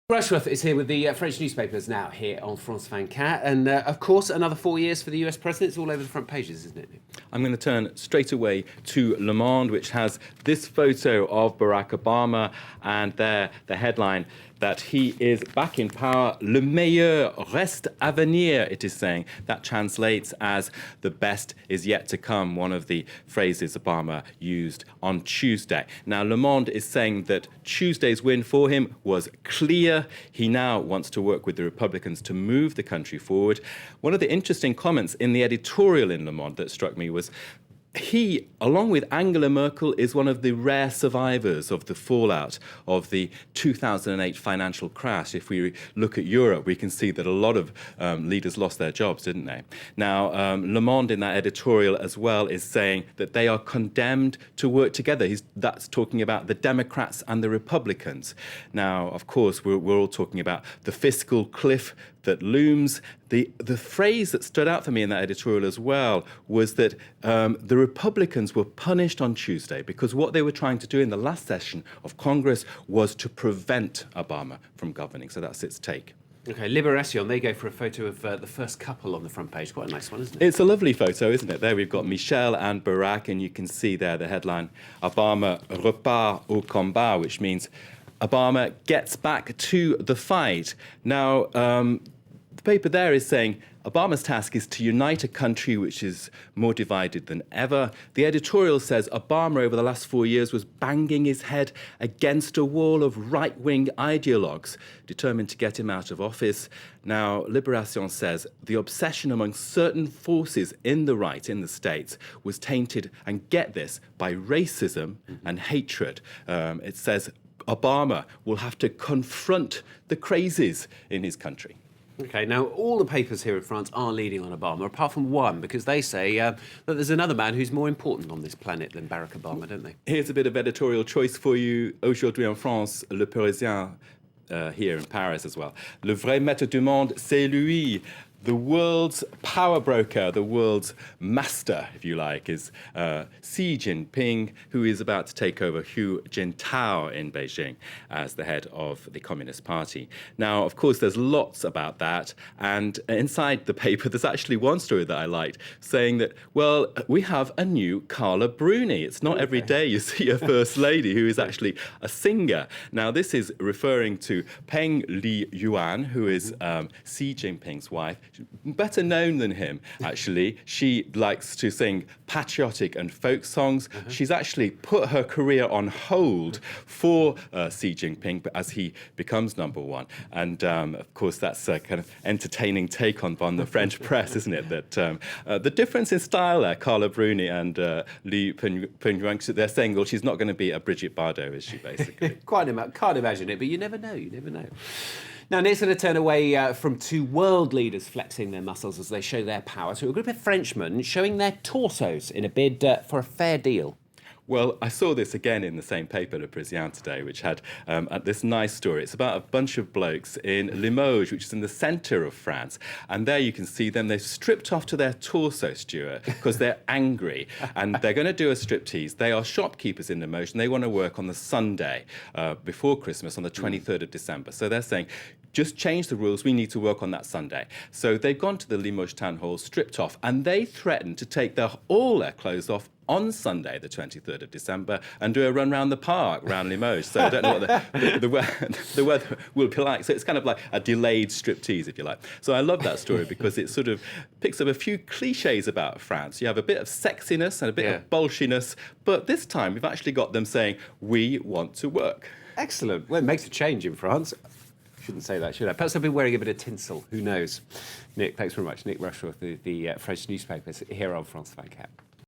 Rushworth is here with the French newspapers now here on France 24. And of course, another 4 years for the US president. It's all over the front pages, isn't it? I'm going to turn straight away to Le Monde, which has this photo of Barack Obama, and there the headline that he is back in power. Le meilleur reste à venir, it is saying. That translates as the best is yet to come, one of the phrases Obama used on Tuesday. Now, Le Monde is saying that Tuesday's win for him was clear. He now wants to work with the Republicans to move the country forward. One of the interesting comments in the editorial in Le Monde that struck me was he, along with Angela Merkel, is one of the rare survivors of the fallout of the 2008 financial crash. If we look at Europe, we can see that a lot of leaders lost their jobs, didn't they? Now, Le Monde in that editorial as well is saying that they are condemned to work together. That's talking about the Democrats and the Republicans. Now, of course, we're all talking about the fiscal cliff that looms. The phrase that stood out for me in that editorial as well was that the Republicans were punished on Tuesday because what they were trying to do in the last session of Congress was to prevent Obama from governing. So that's its take. OK, Libération, they go for a photo of the first couple on the front page. Quite a nice one, isn't it? It's a lovely photo, isn't it? There we've got Michelle and Barack, and you can see there the headline, Obama repart au combat, which means Obama gets back to the fight. Now, the paper there is saying Obama's task is to unite a country which is more divided than ever. The editorial says Obama over the last 4 years was banging his head against a wall of right-wing ideologues determined to get him out of office. Now, Libération says the obsession among certain forces in the right, in the States, was tainted, and get this, by racism and hatred. It says Obama will have to confront the crazies in his country. OK, now all the papers here in France are leading on Obama, apart from one, because they say that there's another man who's more important on this planet than Barack Obama, don't they? Here's a bit of editorial choice for you. Aujourd'hui en France, Le Parisien, here in Paris as well. Le vrai maître du monde, c'est lui. The world's power broker, the world's master, if you like, is Xi Jinping, who is about to take over Hu Jintao in Beijing as the head of the Communist Party. Now, of course, there's lots about that. And inside the paper, there's actually one story that I liked, saying that, well, we have a new Carla Bruni. It's not every day you see a first lady who is actually a singer. Now, this is referring to Peng Liyuan, who is Xi Jinping's wife. Better known than him, actually. She likes to sing patriotic and folk songs. She's actually put her career on hold for Xi Jinping as he becomes number one. And, of course, that's a kind of entertaining take on the French press, isn't it? That the difference in style there, Carla Bruni and Li Pengyuan, they're saying, well, she's not going to be a Brigitte Bardot, is she, basically? Can't imagine it, but you never know, you never know. Now, Nick's going to turn away from two world leaders flexing their muscles as they show their power to a group of Frenchmen showing their torsos in a bid for a fair deal. Well, I saw this again in the same paper, Le Parisien, today, which had this nice story. It's about a bunch of blokes in Limoges, which is in the centre of France. And there you can see them. They've stripped off to their torso, Stuart, because they're angry. And they're going to do a striptease. They are shopkeepers in Limoges, and they want to work on the Sunday before Christmas, on the 23rd of December. So they're saying, just change the rules. We need to work on that Sunday. So they've gone to the Limoges town hall, stripped off, and they threatened to take all their clothes off on Sunday, the 23rd of December, and do a run round the park, round Limoges. So I don't know what the weather will be like. So it's kind of like a delayed striptease, if you like. So I love that story because it sort of picks up a few cliches about France. You have a bit of sexiness and a bit of bolshiness, but this time we've actually got them saying, we want to work. Excellent. Well, it makes a change in France. Shouldn't say that, should I? Perhaps I've been wearing a bit of tinsel. Who knows? Nick, thanks very much. Nick Rushworth, the French newspapers here on France 24.